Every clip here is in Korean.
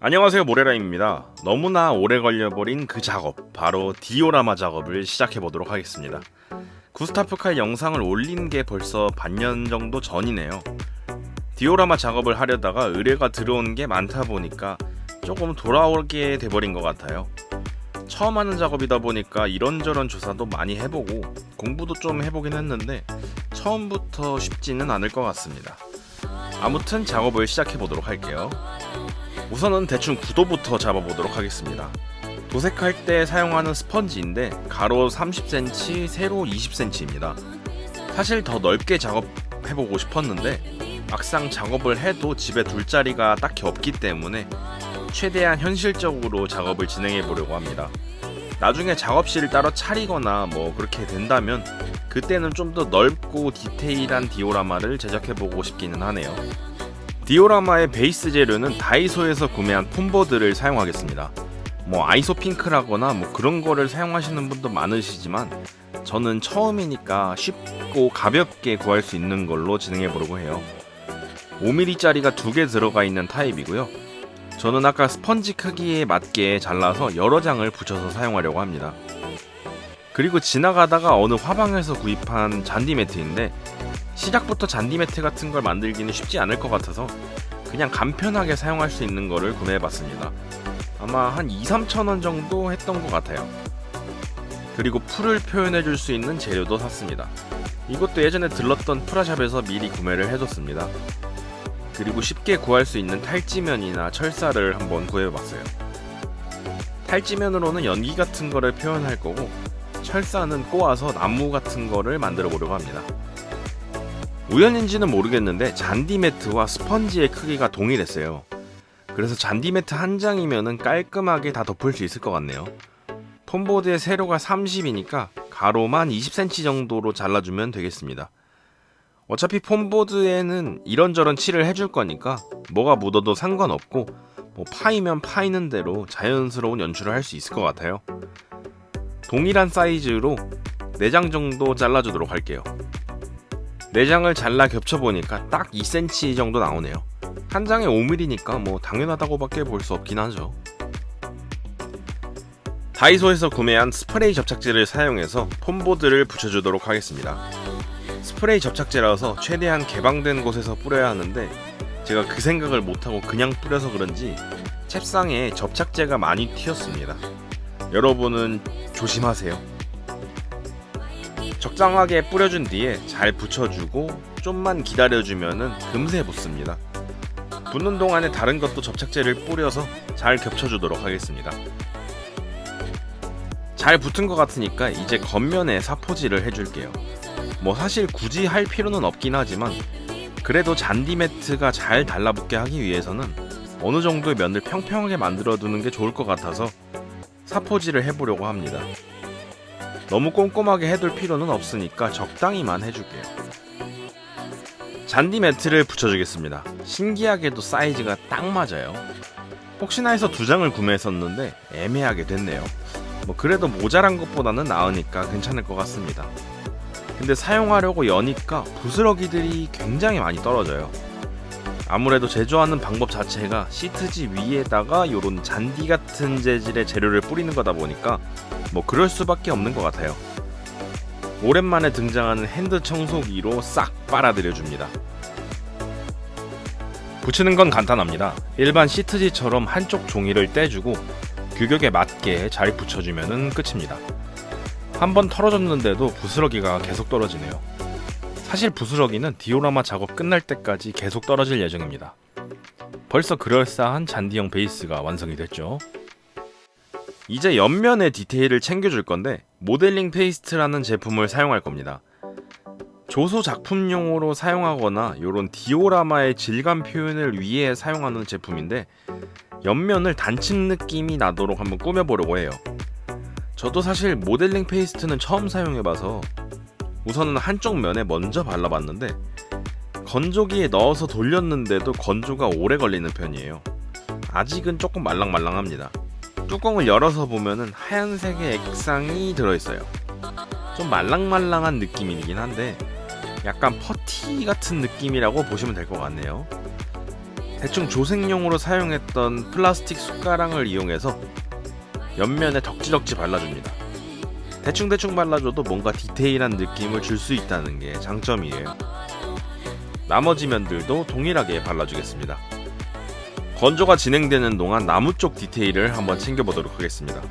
안녕하세요, 모래라임입니다. 너무나 오래 걸려버린 그 작업, 바로 디오라마 작업을 시작해보도록 하겠습니다. 구스타프 칼 영상을 올린 게 벌써 반년 정도 전이네요. 디오라마 작업을 하려다가 의뢰가 들어온 게 많다 보니까 조금 돌아오게 돼버린 것 같아요. 처음 하는 작업이다 보니까 이런저런 조사도 많이 해보고 공부도 좀 해보긴 했는데 처음부터 쉽지는 않을 것 같습니다. 아무튼 작업을 시작해보도록 할게요. 우선은 대충 구도부터 잡아보도록 하겠습니다. 도색할 때 사용하는 스펀지인데 가로 30cm, 세로 20cm입니다. 사실 더 넓게 작업해보고 싶었는데 막상 작업을 해도 집에 둘 자리가 딱히 없기 때문에 최대한 현실적으로 작업을 진행해보려고 합니다. 나중에 작업실을 따로 차리거나 그렇게 된다면 그때는 좀 더 넓고 디테일한 디오라마를 제작해보고 싶기는 하네요. 디오라마의 베이스 재료는 다이소에서 구매한 폼보드를 사용하겠습니다. 아이소핑크라거나 그런 거를 사용하시는 분도 많으시지만 저는 처음이니까 쉽고 가볍게 구할 수 있는 걸로 진행해보려고 해요. 5mm짜리가 2개 들어가 있는 타입이고요. 저는 아까 스펀지 크기에 맞게 잘라서 여러 장을 붙여서 사용하려고 합니다. 그리고 지나가다가 어느 화방에서 구입한 잔디 매트인데 시작부터 잔디 매트 같은 걸 만들기는 쉽지 않을 것 같아서 그냥 간편하게 사용할 수 있는 거를 구매해봤습니다. 아마 한 2-3천원 정도 했던 것 같아요. 그리고 풀을 표현해줄 수 있는 재료도 샀습니다. 이것도 예전에 들렀던 프라샵에서 미리 구매를 해뒀습니다. 그리고 쉽게 구할 수 있는 탈지면이나 철사를 한번 구해봤어요. 탈지면으로는 연기 같은 거를 표현할 거고 철사는 꼬아서 나무 같은 거를 만들어 보려고 합니다. 우연인지는 모르겠는데 잔디 매트와 스펀지의 크기가 동일했어요. 그래서 잔디 매트 한 장이면은 깔끔하게 다 덮을 수 있을 것 같네요. 폼보드의 세로가 30이니까 가로만 20cm 정도로 잘라주면 되겠습니다. 어차피 폼보드에는 이런저런 칠을 해줄 거니까 뭐가 묻어도 상관없고 파이면 파이는 대로 자연스러운 연출을 할 수 있을 것 같아요. 동일한 사이즈로 4장 정도 잘라주도록 할게요. 4장을 잘라 겹쳐보니까 딱 2cm 정도 나오네요. 한 장에 5mm니까 당연하다고밖에 볼 수 없긴 하죠. 다이소에서 구매한 스프레이 접착제를 사용해서 폼보드를 붙여주도록 하겠습니다. 스프레이 접착제라서 최대한 개방된 곳에서 뿌려야 하는데 제가 그 생각을 못하고 그냥 뿌려서 그런지 챕상에 접착제가 많이 튀었습니다. 여러분은 조심하세요. 적당하게 뿌려준 뒤에 잘 붙여주고 좀만 기다려주면은 금세 붙습니다. 붙는 동안에 다른 것도 접착제를 뿌려서 잘 겹쳐주도록 하겠습니다. 잘 붙은 것 같으니까 이제 겉면에 사포질을 해줄게요. 사실 굳이 할 필요는 없긴 하지만 그래도 잔디 매트가 잘 달라붙게 하기 위해서는 어느 정도의 면을 평평하게 만들어 두는 게 좋을 것 같아서 사포질을 해보려고 합니다. 너무 꼼꼼하게 해둘 필요는 없으니까 적당히만 해줄게요. 잔디 매트를 붙여주겠습니다. 신기하게도 사이즈가 딱 맞아요. 혹시나 해서 2장을 구매했었는데 애매하게 됐네요. 그래도 모자란 것보다는 나으니까 괜찮을 것 같습니다. 근데 사용하려고 여니까 부스러기들이 굉장히 많이 떨어져요. 아무래도 제조하는 방법 자체가 시트지 위에다가 요런 잔디 같은 재질의 재료를 뿌리는 거다 보니까 그럴 수밖에 없는 것 같아요. 오랜만에 등장하는 핸드 청소기로 싹 빨아들여줍니다. 붙이는 건 간단합니다. 일반 시트지처럼 한쪽 종이를 떼주고 규격에 맞게 잘 붙여주면 끝입니다. 한번 털어졌는데도 부스러기가 계속 떨어지네요. 사실 부스러기는 디오라마 작업 끝날 때까지 계속 떨어질 예정입니다. 벌써 그럴싸한 잔디형 베이스가 완성이 됐죠. 이제 옆면의 디테일을 챙겨줄 건데 모델링 페이스트라는 제품을 사용할 겁니다. 조소 작품용으로 사용하거나 이런 디오라마의 질감 표현을 위해 사용하는 제품인데 옆면을 단층 느낌이 나도록 한번 꾸며보려고 해요. 저도 사실 모델링 페이스트는 처음 사용해봐서 우선은 한쪽 면에 먼저 발라봤는데 건조기에 넣어서 돌렸는데도 건조가 오래 걸리는 편이에요. 아직은 조금 말랑말랑합니다. 뚜껑을 열어서 보면은 하얀색의 액상이 들어있어요. 좀 말랑말랑한 느낌이긴 한데 약간 퍼티 같은 느낌이라고 보시면 될 것 같네요. 대충 조색용으로 사용했던 플라스틱 숟가락을 이용해서 옆면에 덕지덕지 발라줍니다. 대충대충 발라줘도 뭔가 디테일한 느낌을 줄 수 있다는 게 장점이에요. 나머지 면들도 동일하게 발라주겠습니다. 건조가 진행되는 동안 나무 쪽 디테일을 한번 챙겨보도록 하겠습니다.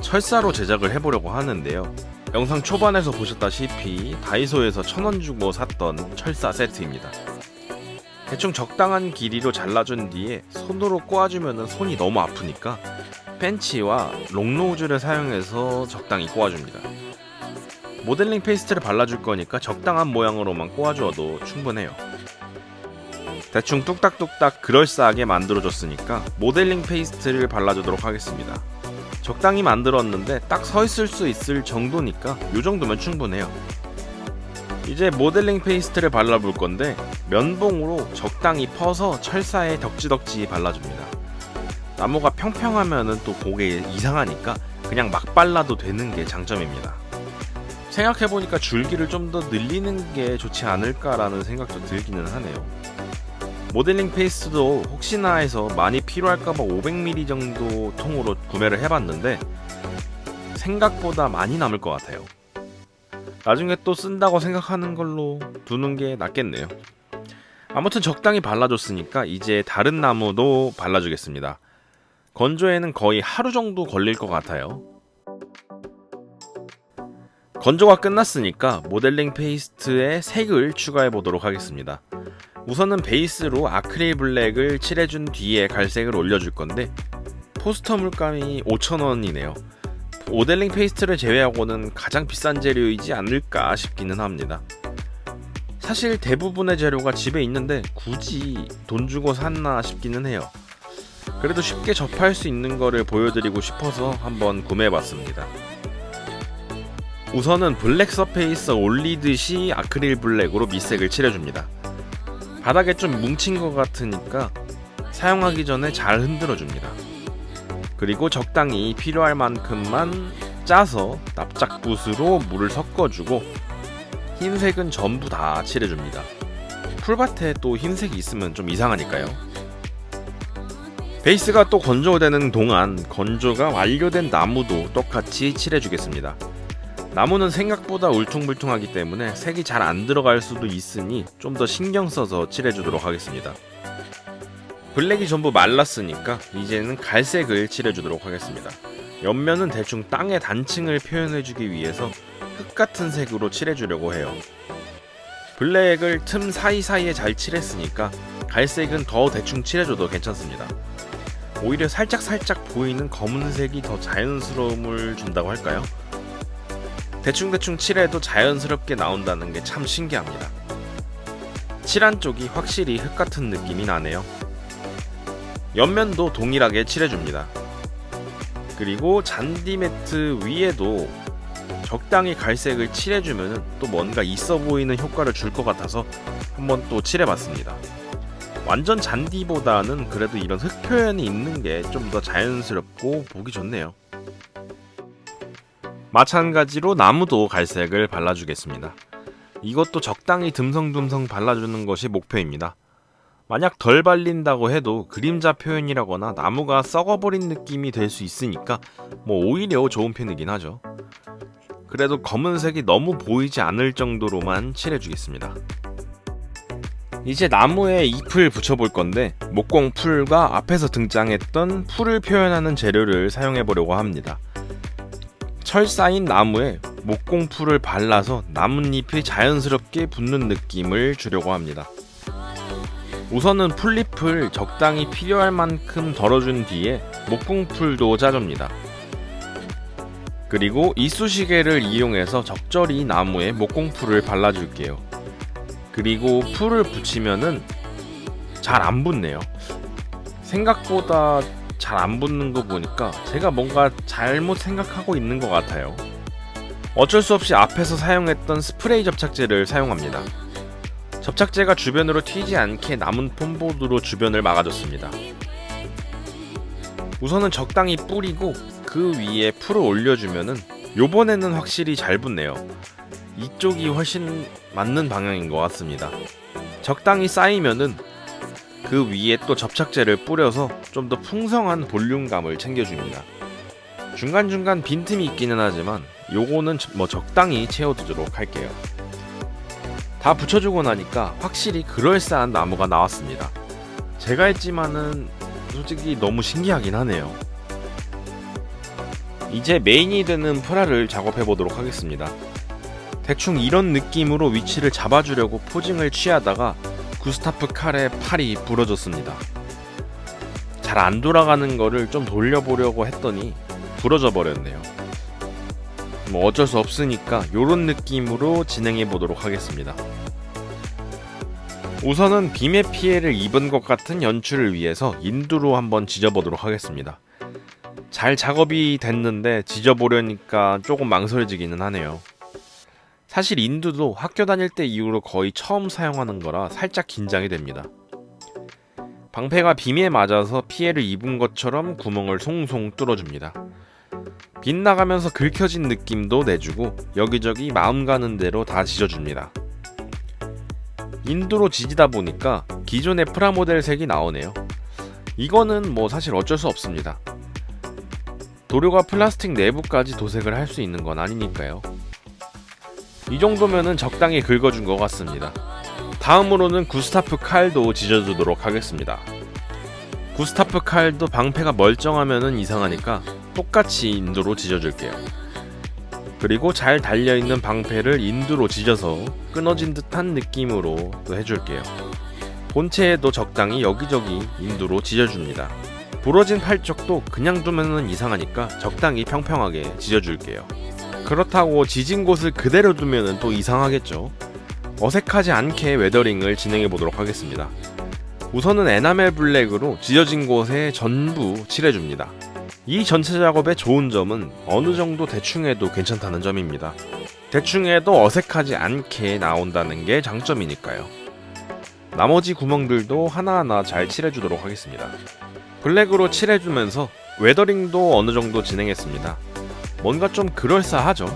철사로 제작을 해보려고 하는데요. 영상 초반에서 보셨다시피 다이소에서 1,000원 주고 샀던 철사 세트입니다. 대충 적당한 길이로 잘라준 뒤에 손으로 꼬아주면 손이 너무 아프니까 펜치와 롱노즐을 사용해서 적당히 꼬아줍니다. 모델링 페이스트를 발라줄 거니까 적당한 모양으로만 꼬아주어도 충분해요. 대충 뚝딱뚝딱 그럴싸하게 만들어줬으니까 모델링 페이스트를 발라주도록 하겠습니다. 적당히 만들었는데 딱 서 있을 수 있을 정도니까 이 정도면 충분해요. 이제 모델링 페이스트를 발라볼 건데 면봉으로 적당히 퍼서 철사에 덕지덕지 발라줍니다. 나무가 평평하면은 또 그게 이상하니까 그냥 막 발라도 되는 게 장점입니다. 생각해보니까 줄기를 좀 더 늘리는 게 좋지 않을까라는 생각도 들기는 하네요. 모델링 페이스트도 혹시나 해서 많이 필요할까봐 500ml 정도 통으로 구매를 해봤는데 생각보다 많이 남을 것 같아요. 나중에 또 쓴다고 생각하는 걸로 두는 게 낫겠네요. 아무튼 적당히 발라줬으니까 이제 다른 나무도 발라주겠습니다. 건조에는 거의 하루 정도 걸릴 것 같아요. 건조가 끝났으니까 모델링 페이스트에 색을 추가해 보도록 하겠습니다. 우선은 베이스로 아크릴 블랙을 칠해준 뒤에 갈색을 올려줄 건데 포스터 물감이 5,000원이네요. 모델링 페이스트를 제외하고는 가장 비싼 재료이지 않을까 싶기는 합니다. 사실 대부분의 재료가 집에 있는데 굳이 돈 주고 샀나 싶기는 해요. 그래도 쉽게 접할 수 있는 거를 보여드리고 싶어서 한번 구매해봤습니다. 우선은 블랙 서페이스 올리듯이 아크릴 블랙으로 밑색을 칠해줍니다. 바닥에 좀 뭉친 것 같으니까 사용하기 전에 잘 흔들어줍니다. 그리고 적당히 필요할 만큼만 짜서 납작붓으로 물을 섞어주고 흰색은 전부 다 칠해줍니다. 풀밭에 또 흰색이 있으면 좀 이상하니까요. 베이스가 또 건조되는 동안 건조가 완료된 나무도 똑같이 칠해주겠습니다. 나무는 생각보다 울퉁불퉁하기 때문에 색이 잘 안 들어갈 수도 있으니 좀 더 신경 써서 칠해주도록 하겠습니다. 블랙이 전부 말랐으니까 이제는 갈색을 칠해주도록 하겠습니다. 옆면은 대충 땅의 단층을 표현해주기 위해서 흙같은 색으로 칠해주려고 해요. 블랙을 틈 사이사이에 잘 칠했으니까 갈색은 더 대충 칠해줘도 괜찮습니다. 오히려 살짝 보이는 검은색이 더 자연스러움을 준다고 할까요? 대충 칠해도 자연스럽게 나온다는 게 참 신기합니다. 칠한 쪽이 확실히 흙 같은 느낌이 나네요. 옆면도 동일하게 칠해줍니다. 그리고 잔디 매트 위에도 적당히 갈색을 칠해주면 또 뭔가 있어 보이는 효과를 줄 것 같아서 한번 또 칠해봤습니다. 완전 잔디보다는 그래도 이런 흙 표현이 있는 게 좀 더 자연스럽고 보기 좋네요. 마찬가지로 나무도 갈색을 발라주겠습니다. 이것도 적당히 듬성듬성 발라주는 것이 목표입니다. 만약 덜 발린다고 해도 그림자 표현이라거나 나무가 썩어버린 느낌이 될 수 있으니까 오히려 좋은 편이긴 하죠. 그래도 검은색이 너무 보이지 않을 정도로만 칠해주겠습니다. 이제 나무에 잎을 붙여볼 건데 목공풀과 앞에서 등장했던 풀을 표현하는 재료를 사용해보려고 합니다. 철사인 나무에 목공풀을 발라서 나뭇잎이 자연스럽게 붙는 느낌을 주려고 합니다. 우선은 풀잎을 적당히 필요할 만큼 덜어준 뒤에 목공풀도 짜줍니다. 그리고 이쑤시개를 이용해서 적절히 나무에 목공풀을 발라줄게요. 그리고 풀을 붙이면은 잘 안 붙네요. 생각보다 잘 안 붙는 거 보니까 제가 뭔가 잘못 생각하고 있는 것 같아요. 어쩔 수 없이 앞에서 사용했던 스프레이 접착제를 사용합니다. 접착제가 주변으로 튀지 않게 남은 폼보드로 주변을 막아줬습니다. 우선은 적당히 뿌리고 그 위에 풀을 올려주면은 요번에는 확실히 잘 붙네요. 이쪽이 훨씬 맞는 방향인 것 같습니다. 적당히 쌓이면은 그 위에 또 접착제를 뿌려서 좀 더 풍성한 볼륨감을 챙겨줍니다. 중간중간 빈틈이 있기는 하지만 요거는 적당히 채워두도록 할게요. 다 붙여주고 나니까 확실히 그럴싸한 나무가 나왔습니다. 제가 했지만은 솔직히 너무 신기하긴 하네요. 이제 메인이 되는 프라를 작업해 보도록 하겠습니다. 대충 이런 느낌으로 위치를 잡아주려고 포징을 취하다가 구스타프 칼의 팔이 부러졌습니다. 잘 안 돌아가는 거를 좀 돌려보려고 했더니 부러져 버렸네요. 어쩔 수 없으니까 요런 느낌으로 진행해 보도록 하겠습니다. 우선은 빔의 피해를 입은 것 같은 연출을 위해서 인두로 한번 지져보도록 하겠습니다. 잘 작업이 됐는데 지져보려니까 조금 망설여지기는 하네요. 사실 인두도 학교 다닐 때 이후로 거의 처음 사용하는 거라 살짝 긴장이 됩니다. 방패가 빔에 맞아서 피해를 입은 것처럼 구멍을 송송 뚫어줍니다. 빗나가면서 긁혀진 느낌도 내주고 여기저기 마음 가는 대로 다 지져줍니다. 인두로 지지다 보니까 기존의 프라모델 색이 나오네요. 이거는 사실 어쩔 수 없습니다. 도료가 플라스틱 내부까지 도색을 할 수 있는 건 아니니까요. 이 정도면은 적당히 긁어준 것 같습니다. 다음으로는 구스타프 칼도 지져주도록 하겠습니다. 구스타프 칼도 방패가 멀쩡하면은 이상하니까 똑같이 인두로 지져줄게요. 그리고 잘 달려있는 방패를 인두로 지져서 끊어진 듯한 느낌으로 또 해줄게요. 본체에도 적당히 여기저기 인두로 지져줍니다. 부러진 팔 쪽도 그냥 두면은 이상하니까 적당히 평평하게 지져줄게요. 그렇다고 지진 곳을 그대로 두면은 또 이상하겠죠. 어색하지 않게 웨더링을 진행해보도록 하겠습니다. 우선은 에나멜 블랙으로 지져진 곳에 전부 칠해줍니다. 이 전체 작업의 좋은 점은 어느 정도 대충 해도 괜찮다는 점입니다. 대충 해도 어색하지 않게 나온다는 게 장점이니까요. 나머지 구멍들도 하나하나 잘 칠해주도록 하겠습니다. 블랙으로 칠해주면서 웨더링도 어느 정도 진행했습니다. 뭔가 좀 그럴싸하죠?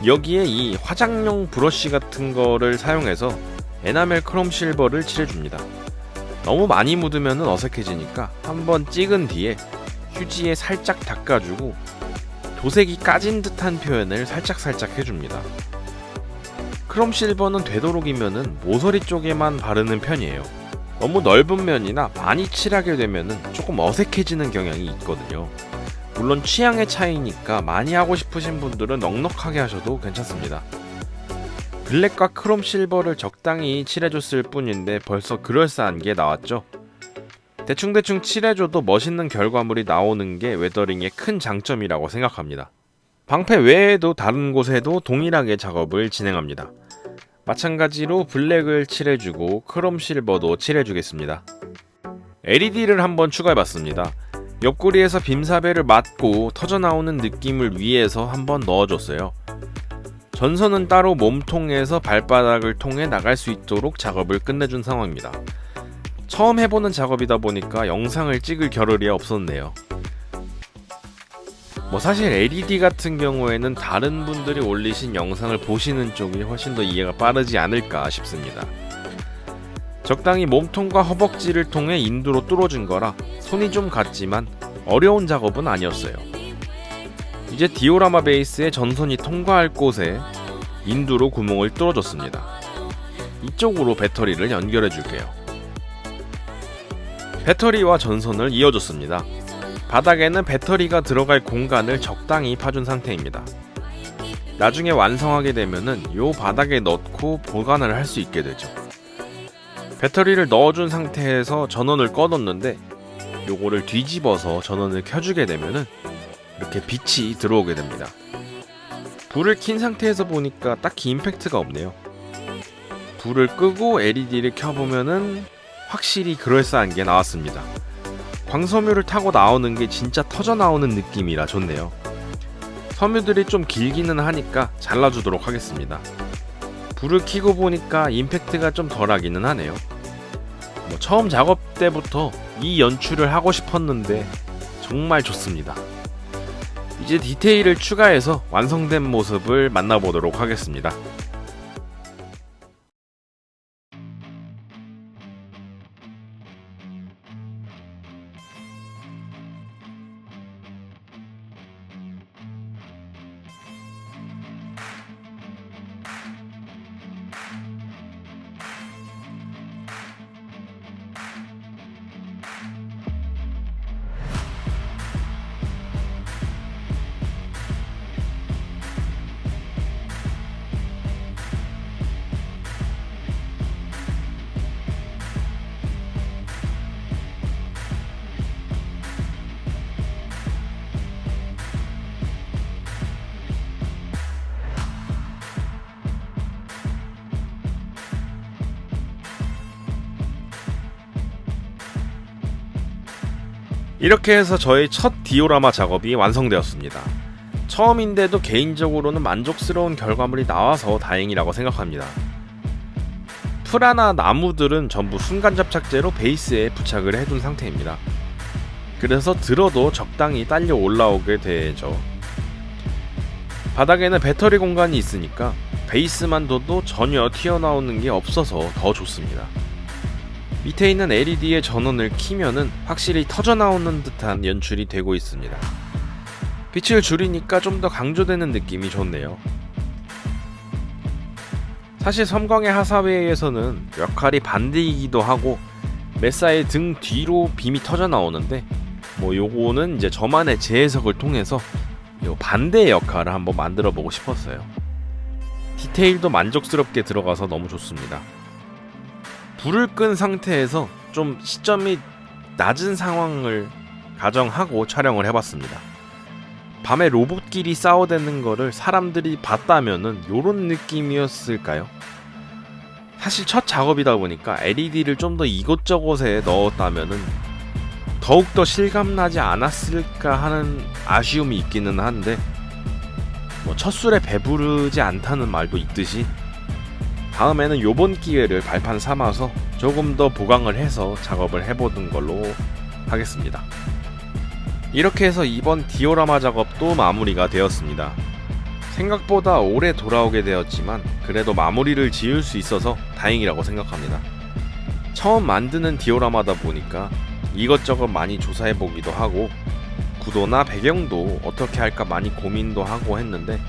여기에 이 화장용 브러쉬 같은 거를 사용해서 에나멜 크롬 실버를 칠해줍니다. 너무 많이 묻으면 어색해지니까 한번 찍은 뒤에 휴지에 살짝 닦아주고 도색이 까진 듯한 표현을 살짝 해줍니다. 크롬 실버는 되도록이면은 모서리 쪽에만 바르는 편이에요. 너무 넓은 면이나 많이 칠하게 되면은 조금 어색해지는 경향이 있거든요. 물론 취향의 차이니까 많이 하고 싶으신 분들은 넉넉하게 하셔도 괜찮습니다. 블랙과 크롬 실버를 적당히 칠해줬을 뿐인데 벌써 그럴싸한 게 나왔죠? 대충 칠해줘도 멋있는 결과물이 나오는 게 웨더링의 큰 장점이라고 생각합니다. 방패 외에도 다른 곳에도 동일하게 작업을 진행합니다. 마찬가지로 블랙을 칠해주고 크롬 실버도 칠해주겠습니다. LED를 한번 추가해봤습니다. 옆구리에서 빔사배를 맞고 터져나오는 느낌을 위해서 한번 넣어줬어요. 전선은 따로 몸통에서 발바닥을 통해 나갈 수 있도록 작업을 끝내준 상황입니다. 처음 해보는 작업이다 보니까 영상을 찍을 겨를이 없었네요. 사실 LED 같은 경우에는 다른 분들이 올리신 영상을 보시는 쪽이 훨씬 더 이해가 빠르지 않을까 싶습니다. 적당히 몸통과 허벅지를 통해 인두로 뚫어준 거라 손이 좀 갔지만 어려운 작업은 아니었어요. 이제 디오라마 베이스의 전선이 통과할 곳에 인두로 구멍을 뚫어줬습니다. 이쪽으로 배터리를 연결해 줄게요. 배터리와 전선을 이어줬습니다. 바닥에는 배터리가 들어갈 공간을 적당히 파준 상태입니다. 나중에 완성하게 되면은 요 바닥에 넣고 보관을 할 수 있게 되죠. 배터리를 넣어준 상태에서 전원을 꺼뒀는데 요거를 뒤집어서 전원을 켜주게 되면은 이렇게 빛이 들어오게 됩니다. 불을 킨 상태에서 보니까 딱히 임팩트가 없네요. 불을 끄고 LED를 켜보면은 확실히 그럴싸한 게 나왔습니다. 광섬유를 타고 나오는 게 진짜 터져 나오는 느낌이라 좋네요. 섬유들이 좀 길기는 하니까 잘라주도록 하겠습니다. 불을 켜고 보니까 임팩트가 좀 덜하기는 하네요. 처음 작업 때부터 이 연출을 하고 싶었는데 정말 좋습니다. 이제 디테일을 추가해서 완성된 모습을 만나보도록 하겠습니다. 이렇게 해서 저의 첫 디오라마 작업이 완성되었습니다. 처음인데도 개인적으로는 만족스러운 결과물이 나와서 다행이라고 생각합니다. 풀하나 나무들은 전부 순간 접착제로 베이스에 부착을 해둔 상태입니다. 그래서 들어도 적당히 딸려 올라오게 되죠. 바닥에는 배터리 공간이 있으니까 베이스만 둬도 전혀 튀어나오는 게 없어서 더 좋습니다. 밑에 있는 LED의 전원을 켜면은 확실히 터져나오는 듯한 연출이 되고 있습니다. 빛을 줄이니까 좀 더 강조되는 느낌이 좋네요. 사실 섬광의 하사웨이에서는 역할이 반대이기도 하고 메사의 등 뒤로 빔이 터져 나오는데 요거는 이제 저만의 재해석을 통해서 요 반대의 역할을 한번 만들어 보고 싶었어요. 디테일도 만족스럽게 들어가서 너무 좋습니다. 불을 끈 상태에서 좀 시점이 낮은 상황을 가정하고 촬영을 해봤습니다. 밤에 로봇끼리 싸워대는 거를 사람들이 봤다면은 요런 느낌이었을까요? 사실 첫 작업이다 보니까 LED를 좀 더 이곳저곳에 넣었다면은 더욱더 실감나지 않았을까 하는 아쉬움이 있기는 한데 첫술에 배부르지 않다는 말도 있듯이 다음에는 요번 기회를 발판 삼아서 조금 더 보강을 해서 작업을 해보는 걸로 하겠습니다. 이렇게 해서 이번 디오라마 작업도 마무리가 되었습니다. 생각보다 오래 돌아오게 되었지만 그래도 마무리를 지을 수 있어서 다행이라고 생각합니다. 처음 만드는 디오라마다 보니까 이것저것 많이 조사해보기도 하고 구도나 배경도 어떻게 할까 많이 고민도 하고 했는데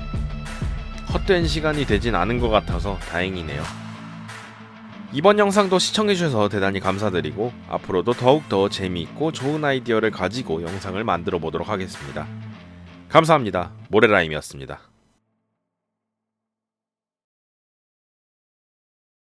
헛된 시간이 되진 않은 것 같아서 다행이네요. 이번 영상도 시청해주셔서 대단히 감사드리고 앞으로도 더욱더 재미있고 좋은 아이디어를 가지고 영상을 만들어 보도록 하겠습니다. 감사합니다. 모래라임이었습니다.